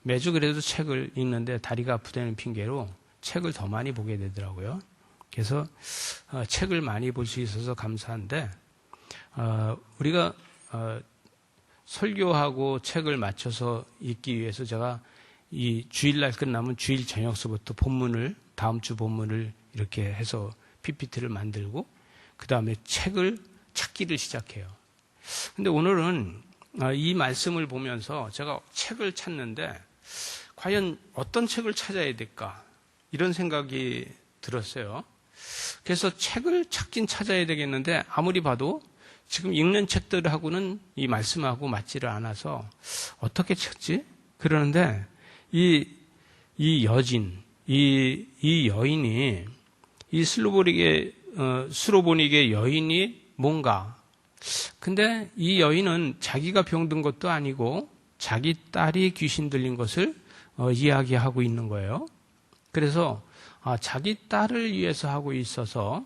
매주 그래도 책을 읽는데 다리가 아프다는 핑계로 책을 더 많이 보게 되더라고요. 그래서 책을 많이 볼 수 있어서 감사한데 우리가 설교하고 책을 맞춰서 읽기 위해서 제가 이 주일날 끝나면 주일 저녁서부터 본문을 다음 주 본문을 이렇게 해서 PPT를 만들고 그 다음에 책을 찾기를 시작해요. 근데 오늘은 이 말씀을 보면서 제가 책을 찾는데 과연 어떤 책을 찾아야 될까 이런 생각이 들었어요. 그래서 책을 찾긴 찾아야 되겠는데 아무리 봐도 지금 읽는 책들하고는 이 말씀하고 맞지를 않아서 어떻게 찾지? 그러는데 이 여진, 이 여인이 이 수로보닉의 여인이 뭔가 근데 이 여인은 자기가 병든 것도 아니고 자기 딸이 귀신 들린 것을 이야기하고 있는 거예요. 그래서 자기 딸을 위해서 하고 있어서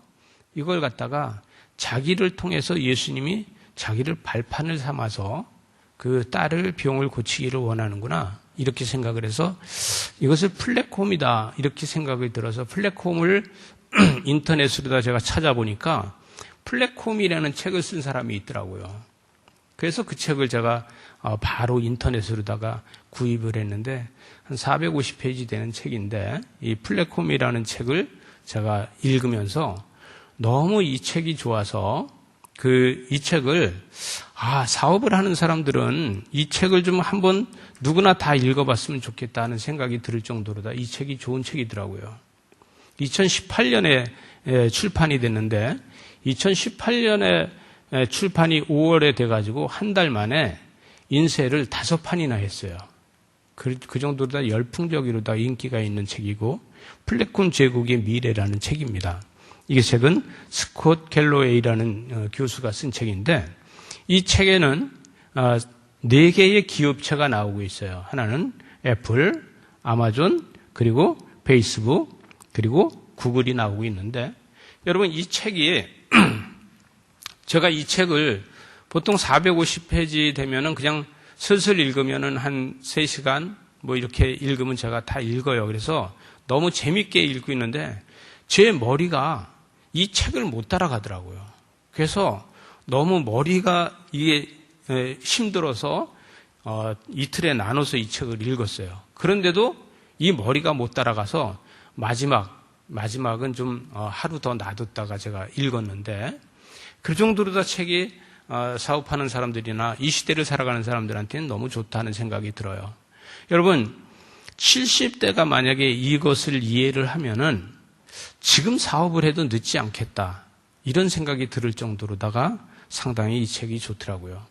이걸 갖다가 자기를 통해서 예수님이 자기를 발판을 삼아서 그 딸을 병을 고치기를 원하는구나 이렇게 생각을 해서 이것을 플랫폼이다 이렇게 생각이 들어서 플랫폼을 인터넷으로다 제가 찾아보니까 플랫폼이라는 책을 쓴 사람이 있더라고요. 그래서 그 책을 제가 바로 인터넷으로다가 구입을 했는데 한 450페이지 되는 책인데 이 플랫폼이라는 책을 제가 읽으면서 너무 이 책이 좋아서 이 책을 사업을 하는 사람들은 이 책을 좀 한번 누구나 다 읽어봤으면 좋겠다는 생각이 들 정도로다 이 책이 좋은 책이더라고요. 2018년에 출판이 됐는데 2018년에 출판이 5월에 돼가지고 한 달 만에 인쇄를 5판이나 했어요. 그 정도로 다 열풍적으로 다 인기가 있는 책이고 플랫폼 제국의 미래라는 책입니다. 이 책은 스콧 갤로웨이라는 교수가 쓴 책인데 이 책에는 4개의 기업체가 나오고 있어요. 하나는 애플, 아마존, 그리고 페이스북, 그리고 구글이 나오고 있는데 여러분 이 책이 제가 이 책을 보통 450페이지 되면은 그냥 슬슬 읽으면은 한 3시간 뭐 이렇게 읽으면 제가 다 읽어요. 그래서 너무 재밌게 읽고 있는데 제 머리가 이 책을 못 따라가더라고요. 그래서 너무 머리가 이게 힘들어서 이틀에 나눠서 이 책을 읽었어요. 그런데도 이 머리가 못 따라가서 마지막은 좀 하루 더 놔뒀다가 제가 읽었는데 그 정도로 다 책이 사업하는 사람들이나 이 시대를 살아가는 사람들한테는 너무 좋다는 생각이 들어요. 여러분 70대가 만약에 이것을 이해를 하면은 지금 사업을 해도 늦지 않겠다 이런 생각이 들을 정도로다가 상당히 이 책이 좋더라고요.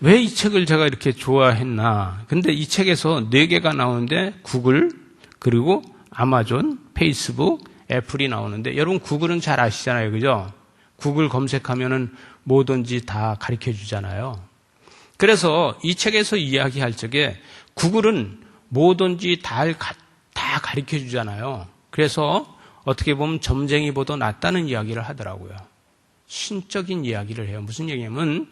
왜 이 책을 제가 이렇게 좋아했나? 근데 이 책에서 4개가 나오는데 구글, 그리고 아마존, 페이스북, 애플이 나오는데 여러분 구글은 잘 아시잖아요. 그죠? 구글 검색하면은 뭐든지 다 가르쳐 주잖아요. 그래서 이 책에서 이야기할 적에 구글은 뭐든지 다 가르쳐 주잖아요. 그래서 어떻게 보면 점쟁이보다 낫다는 이야기를 하더라고요. 신적인 이야기를 해요. 무슨 얘기냐면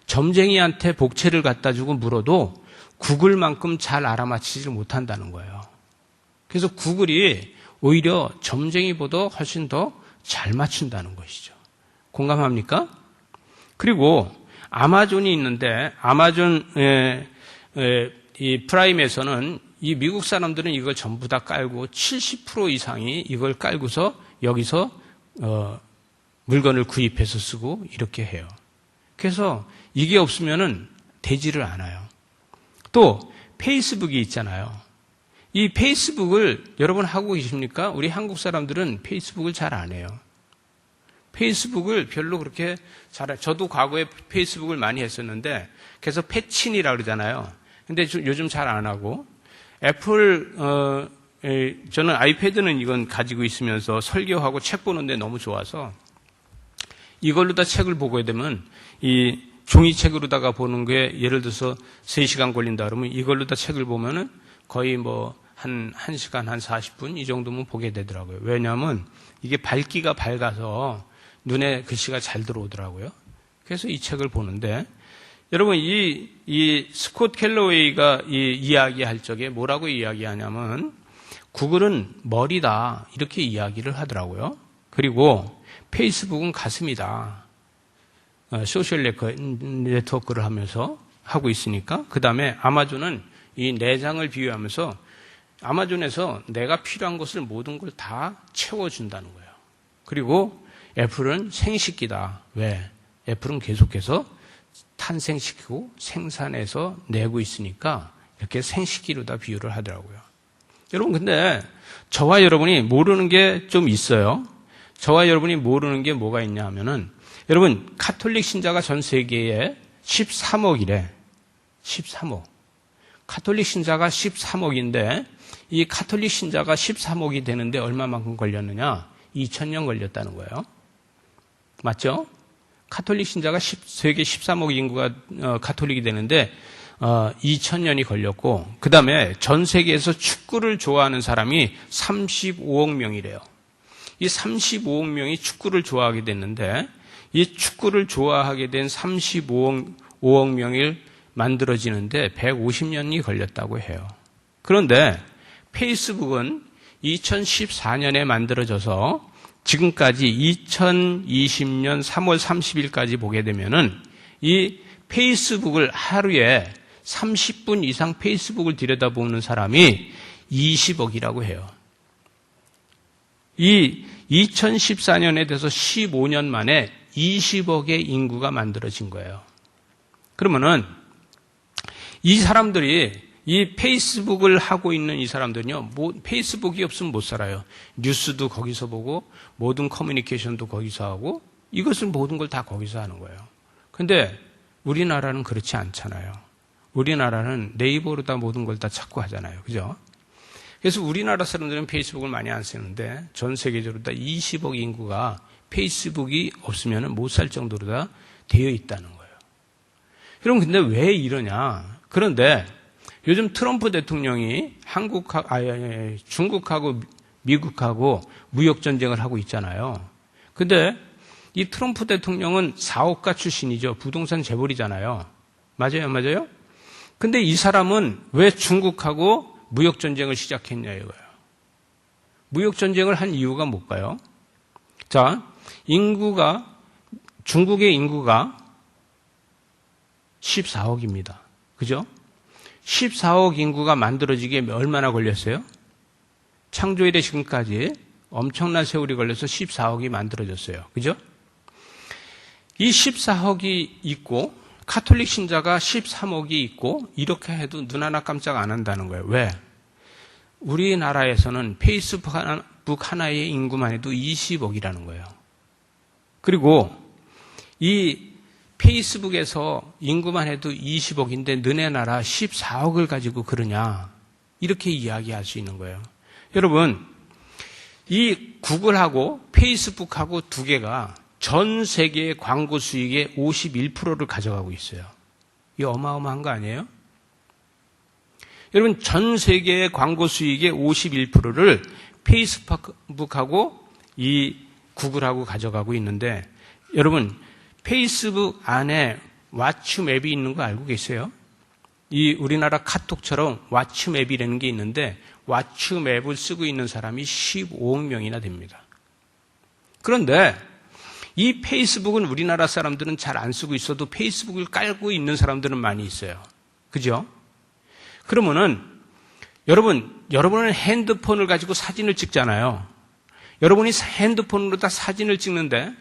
점쟁이한테 복채를 갖다 주고 물어도 구글만큼 잘 알아맞히지 못한다는 거예요. 그래서 구글이 오히려 점쟁이보다 훨씬 더 잘 맞춘다는 것이죠. 공감합니까? 그리고 아마존이 있는데 아마존 이 프라임에서는 이 미국 사람들은 이걸 전부 다 깔고 70% 이상이 이걸 깔고서 여기서 물건을 구입해서 쓰고 이렇게 해요. 그래서 이게 없으면은 되지를 않아요. 또 페이스북이 있잖아요. 이 페이스북을 여러분 하고 계십니까? 우리 한국 사람들은 페이스북을 잘 안 해요. 페이스북을 별로 그렇게 저도 과거에 페이스북을 많이 했었는데 그래서 패친이라고 그러잖아요. 근데 요즘 잘 안 하고 애플 저는 아이패드는 이건 가지고 있으면서 설교하고 책 보는데 너무 좋아서 이걸로 다 책을 보게 되면 이 종이책으로다가 보는 게 예를 들어서 3시간 걸린다 그러면 이걸로 다 책을 보면은 거의 뭐 한 1시간 한 40분 이 정도면 보게 되더라고요. 왜냐하면 이게 밝기가 밝아서 눈에 글씨가 잘 들어오더라고요. 그래서 이 책을 보는데 여러분, 이 스콧 캘러웨이가 이야기할 적에 뭐라고 이야기하냐면, 구글은 머리다, 이렇게 이야기를 하더라고요. 그리고 페이스북은 가슴이다. 소셜 네트워크를 하면서 하고 있으니까. 그 다음에 아마존은 이 내장을 비유하면서 아마존에서 내가 필요한 것을 모든 걸 다 채워준다는 거예요. 그리고 애플은 생식기다. 왜? 애플은 계속해서 탄생시키고 생산해서 내고 있으니까 이렇게 생식기로 다 비유를 하더라고요. 여러분, 근데 저와 여러분이 모르는 게 좀 있어요. 저와 여러분이 모르는 게 뭐가 있냐 하면은, 여러분, 카톨릭 신자가 전 세계에 13억이래. 13억. 카톨릭 신자가 13억인데, 이 카톨릭 신자가 13억이 되는데 얼마만큼 걸렸느냐? 2000년 걸렸다는 거예요. 맞죠? 카톨릭 신자가 세계 13억 인구가 카톨릭이 되는데 2000년이 걸렸고, 그 다음에 전 세계에서 축구를 좋아하는 사람이 35억 명이래요. 이 35억 명이 축구를 좋아하게 됐는데, 이 축구를 좋아하게 된 35억 명이 만들어지는데 150년이 걸렸다고 해요. 그런데 페이스북은 2014년에 만들어져서 지금까지 2020년 3월 30일까지 보게 되면은 이 페이스북을 하루에 30분 이상 페이스북을 들여다보는 사람이 20억이라고 해요. 이 2014년에 돼서 15년 만에 20억의 인구가 만들어진 거예요. 그러면은 이 사람들이 이 페이스북을 하고 있는 이 사람들은요, 페이스북이 없으면 못 살아요. 뉴스도 거기서 보고, 모든 커뮤니케이션도 거기서 하고, 이것을 모든 걸 다 거기서 하는 거예요. 근데 우리나라는 그렇지 않잖아요. 우리나라는 네이버로 다 모든 걸 다 찾고 하잖아요. 그죠? 그래서 우리나라 사람들은 페이스북을 많이 안 쓰는데, 전 세계적으로 다 20억 인구가 페이스북이 없으면 못 살 정도로 다 되어 있다는 거예요. 여러분, 근데 왜 이러냐? 그런데 요즘 트럼프 대통령이 중국하고 미국하고 무역전쟁을 하고 있잖아요. 근데 이 트럼프 대통령은 사업가 출신이죠. 부동산 재벌이잖아요. 맞아요, 맞아요? 근데 이 사람은 왜 중국하고 무역전쟁을 시작했냐 이거예요. 무역전쟁을 한 이유가 뭘까요? 자, 중국의 인구가 14억입니다. 그죠? 14억 인구가 만들어지기에 얼마나 걸렸어요? 창조 이래 지금까지 엄청난 세월이 걸려서 14억이 만들어졌어요. 그죠? 이 14억이 있고 카톨릭 신자가 13억이 있고 이렇게 해도 눈 하나 깜짝 안 한다는 거예요. 왜? 우리나라에서는 페이스북 하나의 인구만 해도 20억이라는 거예요. 그리고 이 페이스북에서 인구만 해도 20억인데 너네 나라 14억을 가지고 그러냐, 이렇게 이야기할 수 있는 거예요. 여러분, 이 구글하고 페이스북하고 두 개가 전 세계의 광고 수익의 51%를 가져가고 있어요. 이 어마어마한 거 아니에요? 여러분, 전 세계의 광고 수익의 51%를 페이스북하고 이 구글하고 가져가고 있는데, 여러분, 페이스북 안에 왓츠 맵이 있는 거 알고 계세요? 이 우리나라 카톡처럼 왓츠 맵이라는 게 있는데 왓츠 맵을 쓰고 있는 사람이 15억 명이나 됩니다. 그런데 이 페이스북은 우리나라 사람들은 잘 안 쓰고 있어도 페이스북을 깔고 있는 사람들은 많이 있어요. 그죠? 그러면은 여러분은 핸드폰을 가지고 사진을 찍잖아요. 여러분이 핸드폰으로 다 사진을 찍는데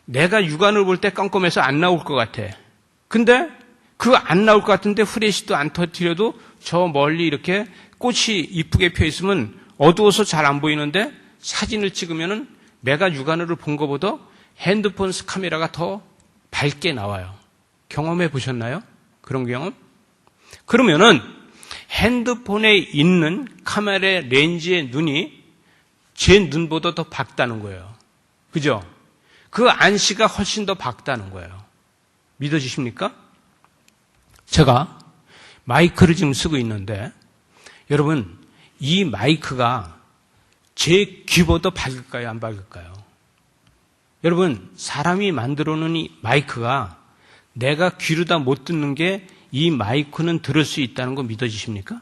내가 육안을 볼 때 깜깜해서 안 나올 것 같아. 근데 그 안 나올 것 같은데 후레쉬도 안 터뜨려도 저 멀리 이렇게 꽃이 이쁘게 펴 있으면 어두워서 잘 안 보이는데 사진을 찍으면은 내가 육안으로 본 것보다 핸드폰 카메라가 더 밝게 나와요. 경험해 보셨나요? 그런 경험? 그러면은 핸드폰에 있는 카메라 렌즈의 눈이 제 눈보다 더 밝다는 거예요. 그죠? 그 안시가 훨씬 더 밝다는 거예요. 믿어지십니까? 제가 마이크를 지금 쓰고 있는데 여러분, 이 마이크가 제 귀보다 밝을까요? 안 밝을까요? 여러분, 사람이 만들어 놓은 이 마이크가 내가 귀로 다 못 듣는 게 이 마이크는 들을 수 있다는 거 믿어지십니까?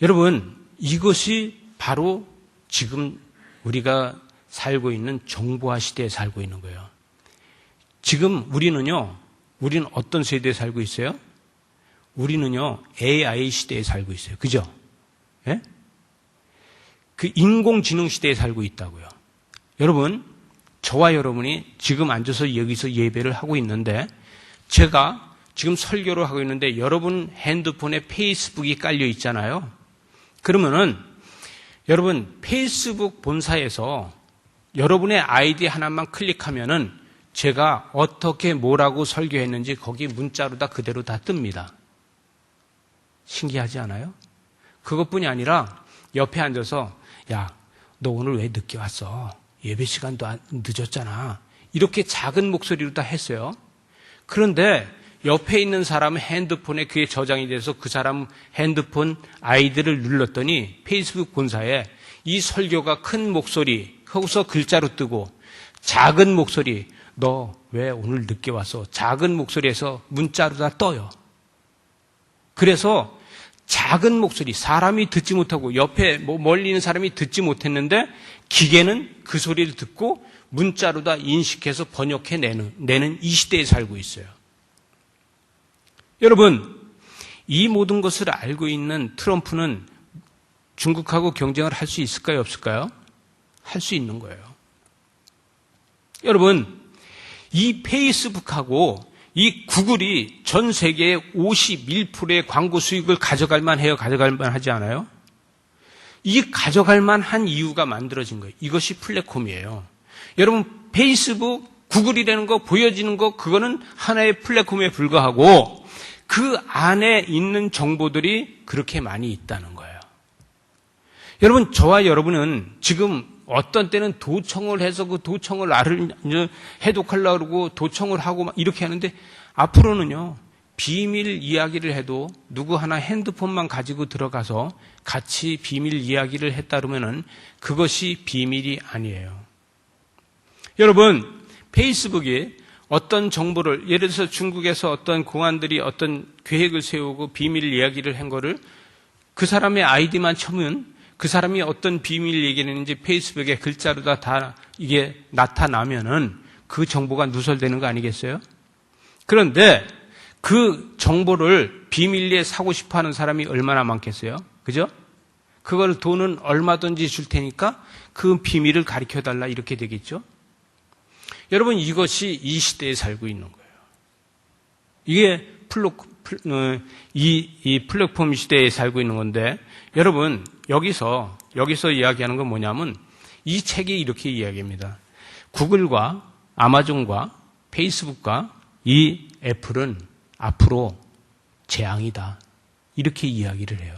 여러분, 이것이 바로 지금 우리가 살고 있는 정보화 시대에 살고 있는 거예요. 지금 우리는 어떤 세대에 살고 있어요? 우리는요, AI 시대에 살고 있어요. 그죠? 예? 그 인공지능 시대에 살고 있다고요. 여러분, 저와 여러분이 지금 앉아서 여기서 예배를 하고 있는데, 제가 지금 설교를 하고 있는데 여러분 핸드폰에 페이스북이 깔려 있잖아요. 그러면은 여러분 페이스북 본사에서 여러분의 아이디 하나만 클릭하면은 제가 어떻게 뭐라고 설교했는지 거기 문자로 다 그대로 다 뜹니다. 신기하지 않아요? 그것뿐이 아니라 옆에 앉아서 야, 너 오늘 왜 늦게 왔어? 예배 시간도 늦었잖아. 이렇게 작은 목소리로 다 했어요. 그런데 옆에 있는 사람 핸드폰에 그게 저장이 돼서 그 사람 핸드폰 아이디를 눌렀더니 페이스북 본사에 이 설교가 큰 목소리, 거기서 글자로 뜨고 작은 목소리, 너 왜 오늘 늦게 왔어? 작은 목소리에서 문자로 다 떠요. 그래서 작은 목소리, 사람이 듣지 못하고 옆에 멀리 있는 사람이 듣지 못했는데 기계는 그 소리를 듣고 문자로 다 인식해서 번역해 내는 이 시대에 살고 있어요. 여러분, 이 모든 것을 알고 있는 트럼프는 중국하고 경쟁을 할 수 있을까요? 없을까요? 할 수 있는 거예요. 여러분, 이 페이스북하고 이 구글이 전 세계의 51%의 광고 수익을 가져갈 만해요? 가져갈 만하지 않아요? 이 가져갈 만한 이유가 만들어진 거예요. 이것이 플랫폼이에요. 여러분, 페이스북, 구글이라는 거, 보여지는 거, 그거는 하나의 플랫폼에 불과하고 그 안에 있는 정보들이 그렇게 많이 있다는 거예요. 여러분, 저와 여러분은 지금 어떤 때는 도청을 해서 그 도청을 나를 해독하려고 그러고 도청을 하고 막 이렇게 하는데 앞으로는요, 비밀 이야기를 해도 누구 하나 핸드폰만 가지고 들어가서 같이 비밀 이야기를 했다 그러면은 그것이 비밀이 아니에요. 여러분, 페이스북이 어떤 정보를, 예를 들어서 중국에서 어떤 공안들이 어떤 계획을 세우고 비밀 이야기를 한 거를 그 사람의 아이디만 쳐면 그 사람이 어떤 비밀 얘기를 했는지 페이스북에 글자로 다 이게 나타나면은 그 정보가 누설되는 거 아니겠어요? 그런데 그 정보를 비밀리에 사고 싶어 하는 사람이 얼마나 많겠어요? 그죠? 그걸 돈은 얼마든지 줄 테니까 그 비밀을 가르쳐 달라 이렇게 되겠죠? 여러분, 이것이 이 시대에 살고 있는 거예요. 이게 이 플랫폼 시대에 살고 있는 건데, 여러분, 여기서 이야기하는 건 뭐냐면, 이 책이 이렇게 이야기합니다. 구글과 아마존과 페이스북과 이 애플은 앞으로 재앙이다. 이렇게 이야기를 해요.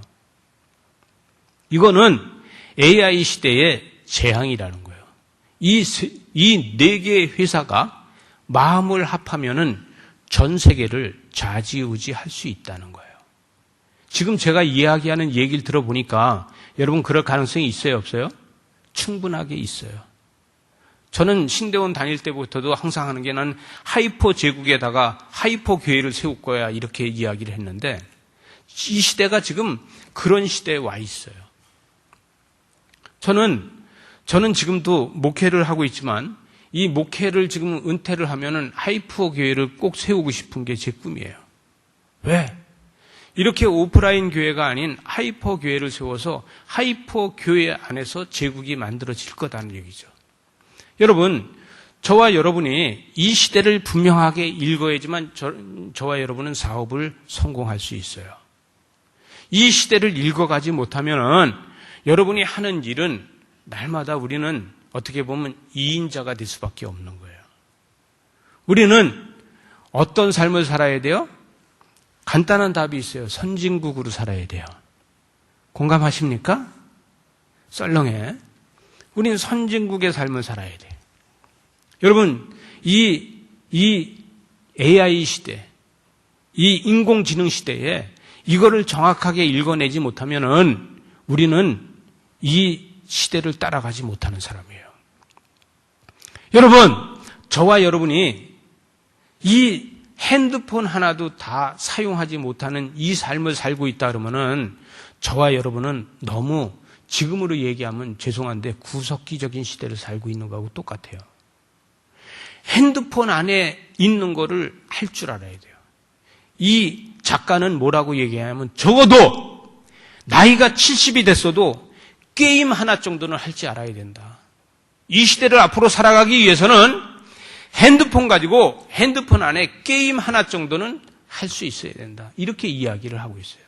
이거는 AI 시대의 재앙이라는 거예요. 이 네 개의 회사가 마음을 합하면은 전 세계를 좌지우지할 수 있다는 거예요. 지금 제가 이야기하는 얘기를 들어보니까 여러분 그럴 가능성이 있어요, 없어요? 충분하게 있어요. 저는 신대원 다닐 때부터도 항상 하는 게 난 하이퍼 제국에다가 하이퍼 교회를 세울 거야 이렇게 이야기를 했는데 이 시대가 지금 그런 시대에 와 있어요. 저는 지금도 목회를 하고 있지만 이 목회를 지금 은퇴를 하면은 하이퍼 교회를 꼭 세우고 싶은 게 제 꿈이에요. 왜? 이렇게 오프라인 교회가 아닌 하이퍼 교회를 세워서 하이퍼 교회 안에서 제국이 만들어질 거다는 얘기죠. 여러분, 저와 여러분이 이 시대를 분명하게 읽어야지만 저와 여러분은 사업을 성공할 수 있어요. 이 시대를 읽어가지 못하면은 여러분이 하는 일은 날마다 우리는 어떻게 보면 2인자가 될 수밖에 없는 거예요. 우리는 어떤 삶을 살아야 돼요? 간단한 답이 있어요. 선진국으로 살아야 돼요. 공감하십니까? 썰렁해. 우리는 선진국의 삶을 살아야 돼요. 여러분, 이 AI 시대, 이 인공지능 시대에 이거를 정확하게 읽어내지 못하면은 우리는 이 시대를 따라가지 못하는 사람이에요. 여러분, 저와 여러분이 이 핸드폰 하나도 다 사용하지 못하는 이 삶을 살고 있다 그러면은 저와 여러분은 너무 지금으로 얘기하면 죄송한데 구석기적인 시대를 살고 있는 거하고 똑같아요. 핸드폰 안에 있는 거를 할 줄 알아야 돼요. 이 작가는 뭐라고 얘기하냐면 적어도 나이가 70이 됐어도 게임 하나 정도는 할 줄 알아야 된다. 이 시대를 앞으로 살아가기 위해서는 핸드폰 가지고 핸드폰 안에 게임 하나 정도는 할 수 있어야 된다. 이렇게 이야기를 하고 있어요.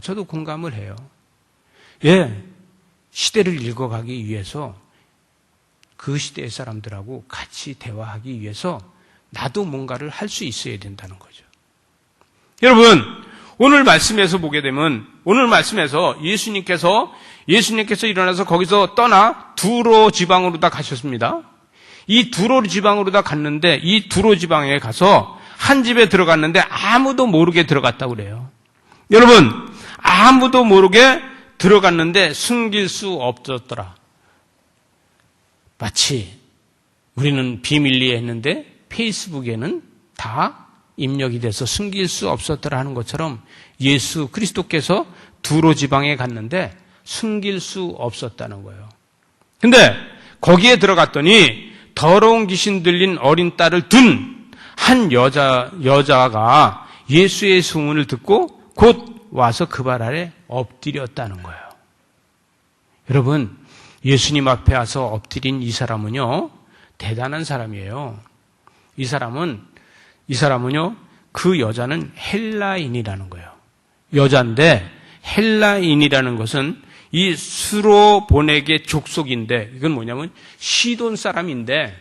저도 공감을 해요. 예, 시대를 읽어가기 위해서 그 시대의 사람들하고 같이 대화하기 위해서 나도 뭔가를 할 수 있어야 된다는 거죠. 여러분, 오늘 말씀에서 보게 되면 오늘 말씀에서 예수님께서 일어나서 거기서 떠나 두로 지방으로 다 가셨습니다. 이 두로 지방으로 다 갔는데 이 두로 지방에 가서 한 집에 들어갔는데 아무도 모르게 들어갔다고 그래요. 여러분, 아무도 모르게 들어갔는데 숨길 수 없었더라. 마치 우리는 비밀리에 했는데 페이스북에는 다 입력이 돼서 숨길 수 없었더라 하는 것처럼 예수 그리스도께서 두로 지방에 갔는데 숨길 수 없었다는 거예요. 근데 거기에 들어갔더니 더러운 귀신 들린 어린 딸을 둔 한 여자가 예수의 소문을 듣고 곧 와서 그 발 아래 엎드렸다는 거예요. 여러분, 예수님 앞에 와서 엎드린 이 사람은요, 대단한 사람이에요. 이 사람은요, 그 여자는 헬라인이라는 거예요. 여자인데 헬라인이라는 것은 이 수로보네게 족속인데, 이건 뭐냐면 시돈 사람인데,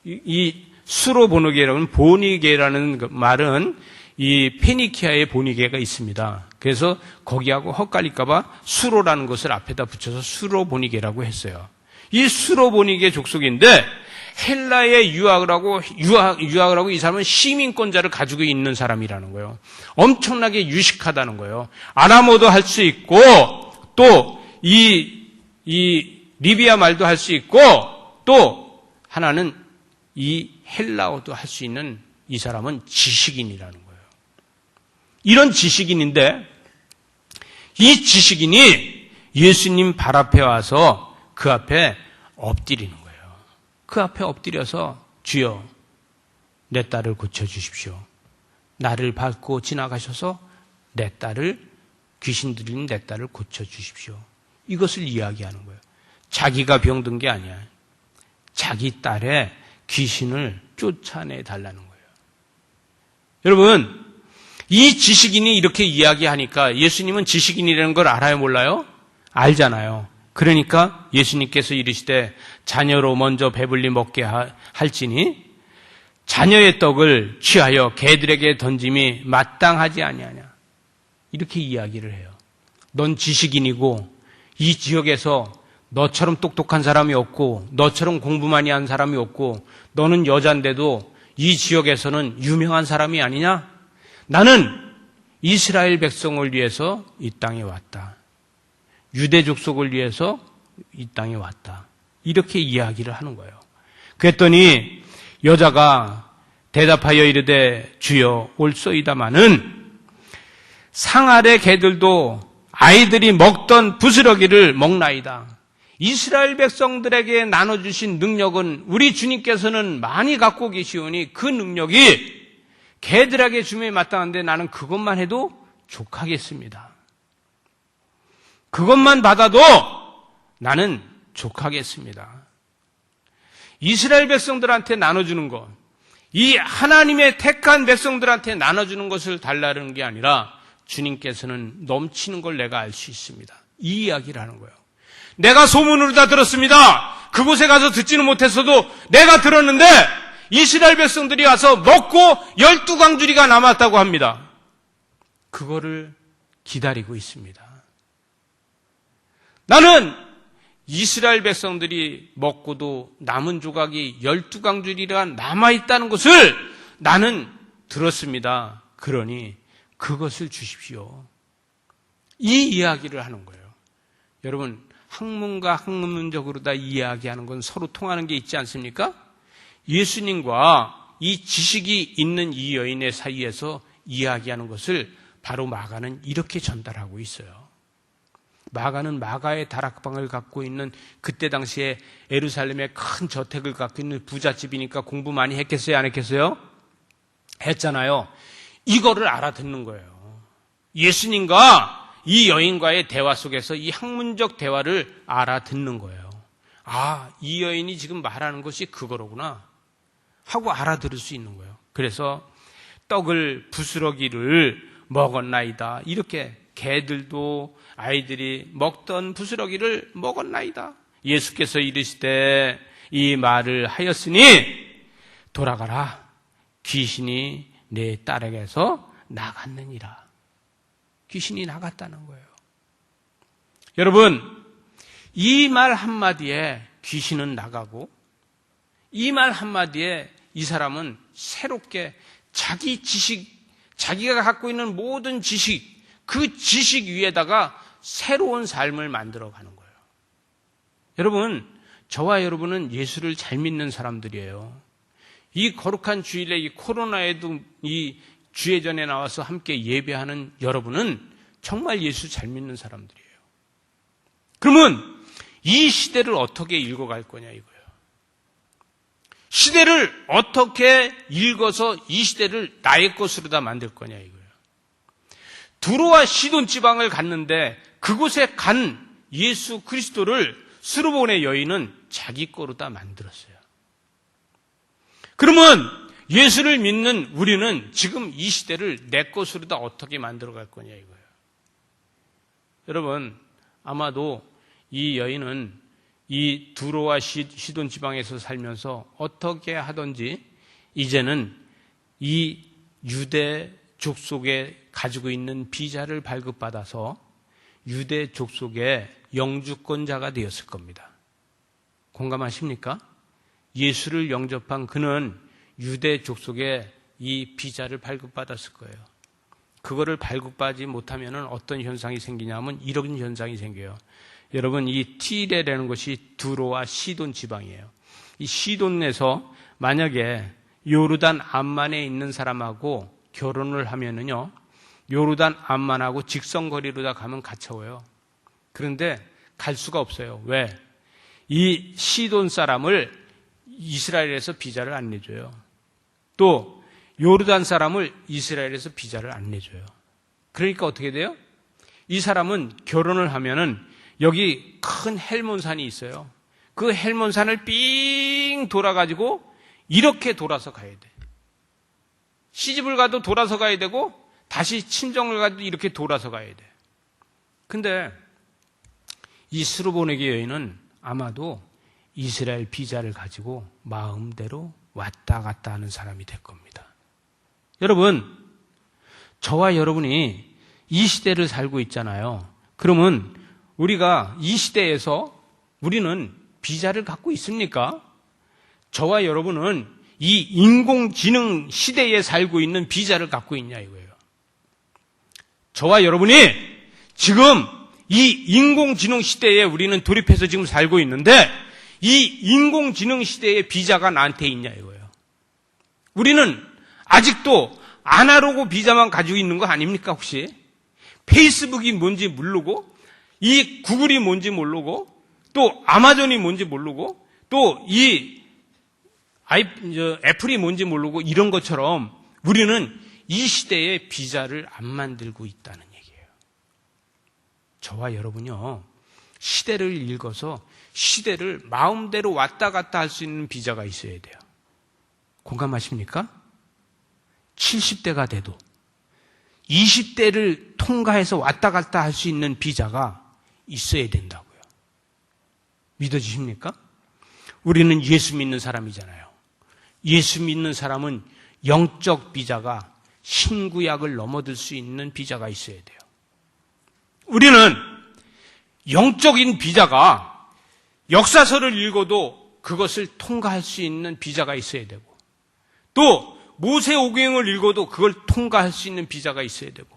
이 수로보네게라는 보니게라는 말은 이 페니키아의 보니게가 있습니다. 그래서 거기하고 헛갈릴까봐 수로라는 것을 앞에다 붙여서 수로보니게라고 했어요. 이 수로보니게 족속인데 헬라에 유학을 하고 이 사람은 시민권자를 가지고 있는 사람이라는 거예요. 엄청나게 유식하다는 거예요. 아람어도 할 수 있고 또 이 리비아 말도 할 수 있고 또 하나는 이 헬라어도 할 수 있는 이 사람은 지식인이라는 거예요. 이런 지식인인데 이 지식인이 예수님 발 앞에 와서 그 앞에 엎드리는 거예요. 그 앞에 엎드려서 주여 내 딸을 고쳐주십시오. 나를 밟고 지나가셔서 내 딸을 귀신 들린 내 딸을 고쳐주십시오. 이것을 이야기하는 거예요. 자기가 병든 게 아니야. 자기 딸의 귀신을 쫓아내 달라는 거예요. 여러분, 이 지식인이 이렇게 이야기하니까 예수님은 지식인이라는 걸 알아요, 몰라요? 알잖아요. 그러니까 예수님께서 이르시되 자녀로 먼저 배불리 먹게 할지니 자녀의 떡을 취하여 개들에게 던짐이 마땅하지 아니하냐. 이렇게 이야기를 해요. 넌 지식인이고 이 지역에서 너처럼 똑똑한 사람이 없고 너처럼 공부 많이 한 사람이 없고 너는 여잔데도 이 지역에서는 유명한 사람이 아니냐? 나는 이스라엘 백성을 위해서 이 땅에 왔다. 유대 족속을 위해서 이 땅에 왔다. 이렇게 이야기를 하는 거예요. 그랬더니 여자가 대답하여 이르되 주여 올소이다마는 상 아래 개들도 아이들이 먹던 부스러기를 먹나이다. 이스라엘 백성들에게 나눠주신 능력은 우리 주님께서는 많이 갖고 계시오니 그 능력이 개들에게 주면 마땅한데 나는 그것만 해도 족하겠습니다. 그것만 받아도 나는 족하겠습니다. 이스라엘 백성들한테 나눠주는 것, 이 하나님의 택한 백성들한테 나눠주는 것을 달라는 게 아니라 주님께서는 넘치는 걸 내가 알 수 있습니다. 이 이야기를 하는 거예요. 내가 소문으로 다 들었습니다. 그곳에 가서 듣지는 못했어도 내가 들었는데 이스라엘 백성들이 와서 먹고 12광주리가 남았다고 합니다. 그거를 기다리고 있습니다. 나는 이스라엘 백성들이 먹고도 남은 조각이 12광주리가 남아있다는 것을 나는 들었습니다. 그러니 그것을 주십시오. 이 이야기를 하는 거예요. 여러분, 학문과 학문적으로 다 이야기하는 건 서로 통하는 게 있지 않습니까? 예수님과 이 지식이 있는 이 여인의 사이에서 이야기하는 것을 바로 마가는 이렇게 전달하고 있어요. 마가는 마가의 다락방을 갖고 있는 그때 당시에 예루살렘에 큰 저택을 갖고 있는 부잣집이니까 공부 많이 했겠어요? 안 했겠어요? 했잖아요. 이거를 알아듣는 거예요. 예수님과 이 여인과의 대화 속에서 이 학문적 대화를 알아듣는 거예요. 아, 이 여인이 지금 말하는 것이 그거로구나 하고 알아들을 수 있는 거예요. 그래서 떡을 부스러기를 먹었나이다. 이렇게 개들도 아이들이 먹던 부스러기를 먹었나이다. 예수께서 이르시되 이 말을 하였으니 돌아가라. 귀신이 내 딸에게서 나갔느니라. 귀신이 나갔다는 거예요. 여러분, 이 말 한마디에 귀신은 나가고 이 말 한마디에 이 사람은 새롭게 자기 지식, 자기가 갖고 있는 모든 지식, 그 지식 위에다가 새로운 삶을 만들어가는 거예요. 여러분, 저와 여러분은 예수를 잘 믿는 사람들이에요. 이 거룩한 주일에 이 코로나에도 이 주예전에 나와서 함께 예배하는 여러분은 정말 예수 잘 믿는 사람들이에요. 그러면 이 시대를 어떻게 읽어갈 거냐 이거예요. 시대를 어떻게 읽어서 이 시대를 나의 것으로 다 만들 거냐 이거예요. 두로와 시돈 지방을 갔는데 그곳에 간 예수 그리스도를 스루본의 여인은 자기 거로 다 만들었어요. 그러면 예수를 믿는 우리는 지금 이 시대를 내 것으로 다 어떻게 만들어 갈 거냐 이거예요. 여러분, 아마도 이 여인은 이 두로와 시돈 지방에서 살면서 어떻게 하든지 이제는 이 유대 족속에 가지고 있는 비자를 발급받아서 유대 족속의 영주권자가 되었을 겁니다. 공감하십니까? 예수를 영접한 그는 유대 족속의 이 비자를 발급받았을 거예요. 그거를 발급받지 못하면 어떤 현상이 생기냐면 이런 현상이 생겨요. 여러분, 이 티레라는 것이 두로와 시돈 지방이에요. 이 시돈에서 만약에 요르단 암만에 있는 사람하고 결혼을 하면은요, 요르단 암만하고 직선거리로 다 가면 가까워요. 그런데 갈 수가 없어요. 왜? 이 시돈 사람을 이스라엘에서 비자를 안 내줘요. 또 요르단 사람을 이스라엘에서 비자를 안 내줘요. 그러니까 어떻게 돼요? 이 사람은 결혼을 하면은 여기 큰 헬몬산이 있어요. 그 헬몬산을 삥 돌아가지고 이렇게 돌아서 가야 돼. 시집을 가도 돌아서 가야 되고 다시 친정을 가도 이렇게 돌아서 가야 돼. 근데 이 스루보네게 여인은 아마도 이스라엘 비자를 가지고 마음대로 왔다 갔다 하는 사람이 될 겁니다. 여러분, 저와 여러분이 이 시대를 살고 있잖아요. 그러면 우리가 이 시대에서 우리는 비자를 갖고 있습니까? 저와 여러분은 이 인공지능 시대에 살고 있는 비자를 갖고 있냐 이거예요. 저와 여러분이 지금 이 인공지능 시대에 우리는 돌입해서 지금 살고 있는데 이 인공지능 시대의 비자가 나한테 있냐 이거예요. 우리는 아직도 아날로그 비자만 가지고 있는 거 아닙니까 혹시? 페이스북이 뭔지 모르고 이 구글이 뭔지 모르고 또 아마존이 뭔지 모르고 또 이 애플이 뭔지 모르고 이런 것처럼 우리는 이 시대에 비자를 안 만들고 있다는 얘기예요. 저와 여러분요, 시대를 읽어서 시대를 마음대로 왔다 갔다 할 수 있는 비자가 있어야 돼요. 공감하십니까? 70대가 돼도 20대를 통과해서 왔다 갔다 할 수 있는 비자가 있어야 된다고요. 믿어지십니까? 우리는 예수 믿는 사람이잖아요. 예수 믿는 사람은 영적 비자가 신구약을 넘어들 수 있는 비자가 있어야 돼요. 우리는 영적인 비자가 역사서를 읽어도 그것을 통과할 수 있는 비자가 있어야 되고 또 모세오경을 읽어도 그걸 통과할 수 있는 비자가 있어야 되고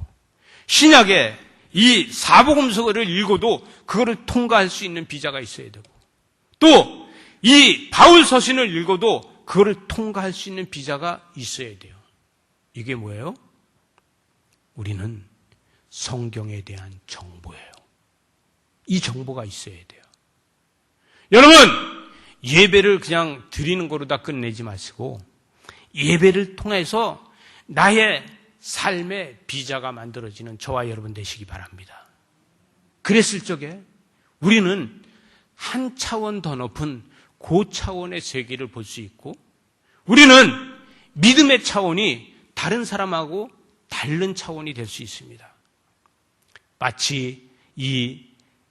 신약에 이 사복음서를 읽어도 그거를 통과할 수 있는 비자가 있어야 되고 또 이 바울 서신을 읽어도 그거를 통과할 수 있는 비자가 있어야 돼요. 이게 뭐예요? 우리는 성경에 대한 정보예요. 이 정보가 있어야 돼요. 여러분, 예배를 그냥 드리는 거로 다 끝내지 마시고 예배를 통해서 나의 삶의 비자가 만들어지는 저와 여러분 되시기 바랍니다. 그랬을 적에 우리는 한 차원 더 높은 고차원의 세계를 볼 수 있고 우리는 믿음의 차원이 다른 사람하고 다른 차원이 될 수 있습니다. 마치 이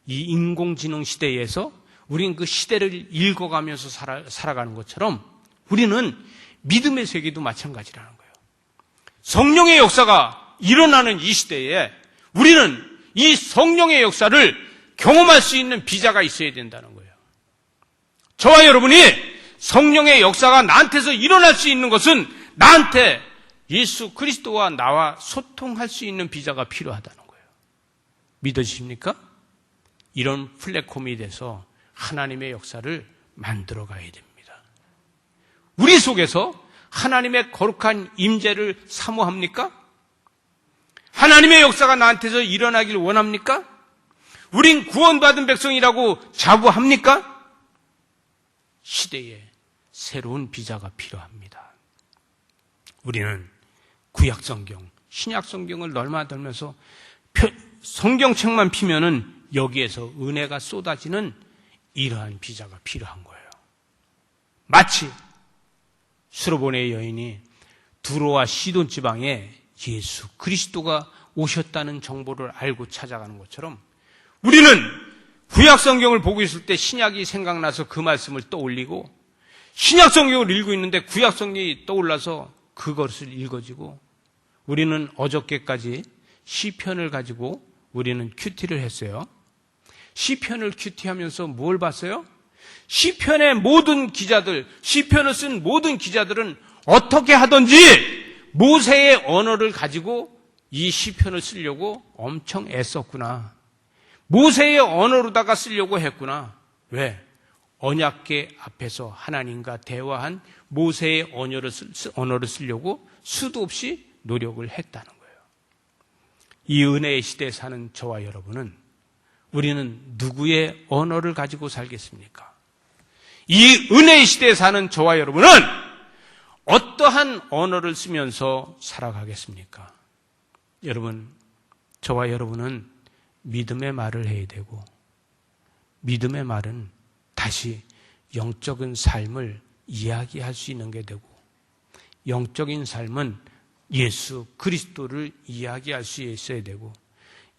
인공지능 시대에서 우리는 그 시대를 읽어가면서 살아가는 것처럼 우리는 믿음의 세계도 마찬가지라는 거예요. 성령의 역사가 일어나는 이 시대에 우리는 이 성령의 역사를 경험할 수 있는 비자가 있어야 된다는 거예요. 저와 여러분이 성령의 역사가 나한테서 일어날 수 있는 것은 나한테 예수 그리스도와 나와 소통할 수 있는 비자가 필요하다는 거예요. 믿으십니까? 이런 플랫폼이 돼서 하나님의 역사를 만들어 가야 됩니다. 우리 속에서 하나님의 거룩한 임재를 사모합니까? 하나님의 역사가 나한테서 일어나길 원합니까? 우린 구원받은 백성이라고 자부합니까? 시대에 새로운 비자가 필요합니다. 우리는 구약성경, 신약성경을 널마들면서 성경책만 피면은 여기에서 은혜가 쏟아지는 이러한 비자가 필요한 거예요. 마치 수로보네 여인이 두로와 시돈 지방에 예수 그리스도가 오셨다는 정보를 알고 찾아가는 것처럼 우리는 구약 성경을 보고 있을 때 신약이 생각나서 그 말씀을 떠올리고 신약 성경을 읽고 있는데 구약 성경이 떠올라서 그것을 읽어지고 우리는 어저께까지 시편을 가지고 우리는 큐티를 했어요. 시편을 큐티하면서 뭘 봤어요? 시편의 모든 기자들, 시편을 쓴 모든 기자들은 어떻게 하든지 모세의 언어를 가지고 이 시편을 쓰려고 엄청 애썼구나. 모세의 언어로다가 쓰려고 했구나. 왜? 언약궤 앞에서 하나님과 대화한 모세의 언어를 쓰려고 수도 없이 노력을 했다는 거예요. 이 은혜의 시대에 사는 저와 여러분은 우리는 누구의 언어를 가지고 살겠습니까? 이 은혜의 시대에 사는 저와 여러분은 어떠한 언어를 쓰면서 살아가겠습니까? 여러분, 저와 여러분은 믿음의 말을 해야 되고 믿음의 말은 다시 영적인 삶을 이야기할 수 있는 게 되고 영적인 삶은 예수 그리스도를 이야기할 수 있어야 되고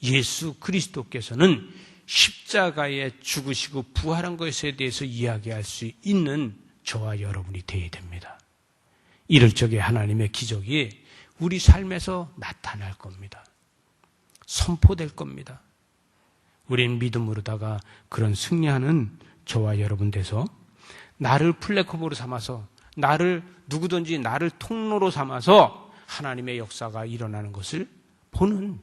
예수 그리스도께서는 십자가에 죽으시고 부활한 것에 대해서 이야기할 수 있는 저와 여러분이 되어야 됩니다. 이럴 적에 하나님의 기적이 우리 삶에서 나타날 겁니다. 선포될 겁니다. 우린 믿음으로다가 그런 승리하는 저와 여러분 돼서 나를 플랫폼으로 삼아서 나를 누구든지 나를 통로로 삼아서 하나님의 역사가 일어나는 것을 보는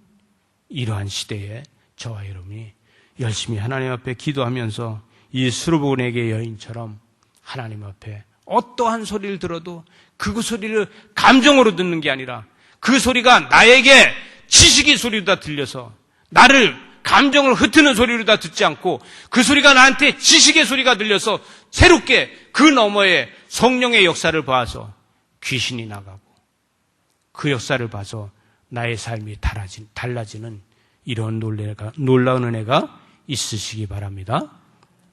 이러한 시대에 저와 여러분이 열심히 하나님 앞에 기도하면서 이 수르보네게 여인처럼 하나님 앞에 어떠한 소리를 들어도 그 소리를 감정으로 듣는 게 아니라 그 소리가 나에게 지식의 소리로 다 들려서 나를 감정을 흩트는 소리로 다 듣지 않고 그 소리가 나한테 지식의 소리가 들려서 새롭게 그 너머에 성령의 역사를 봐서 귀신이 나가고 그 역사를 봐서 나의 삶이 달라지는 이런 놀라운 은혜가 있으시기 바랍니다.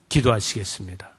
기도하시겠습니다.